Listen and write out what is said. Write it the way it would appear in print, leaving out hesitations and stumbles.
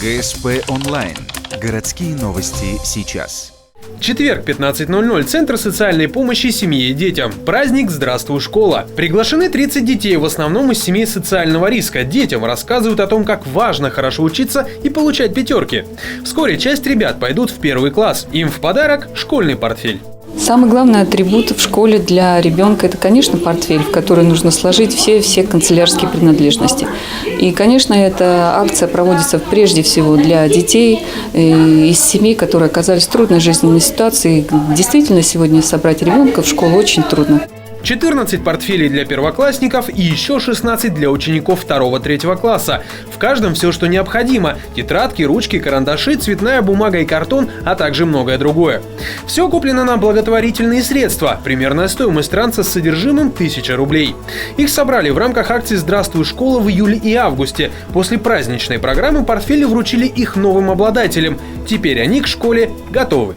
ГСП онлайн. Городские новости сейчас. Четверг, 15:00. Центр социальной помощи семье и детям. Праздник «Здравствуй, школа». Приглашены 30 детей, в основном из семей социального риска. Детям рассказывают о том, как важно хорошо учиться и получать пятерки. Вскоре часть ребят пойдут в 1 класс. Им в подарок школьный портфель. Самый главный атрибут в школе для ребенка – это, конечно, портфель, в который нужно сложить все канцелярские принадлежности. И, конечно, эта акция проводится прежде всего для детей из семей, которые оказались в трудной жизненной ситуации. Действительно, сегодня собрать ребенка в школу очень трудно. 14 портфелей для первоклассников и еще 16 для учеников 2-3 класса. В каждом все, что необходимо – тетрадки, ручки, карандаши, цветная бумага и картон, а также многое другое. Все куплено на благотворительные средства. Примерная стоимость ранца с содержимым 1000 рублей. Их собрали в рамках акции «Здравствуй, школа» в июле и августе. После праздничной программы портфели вручили их новым обладателям. Теперь они к школе готовы.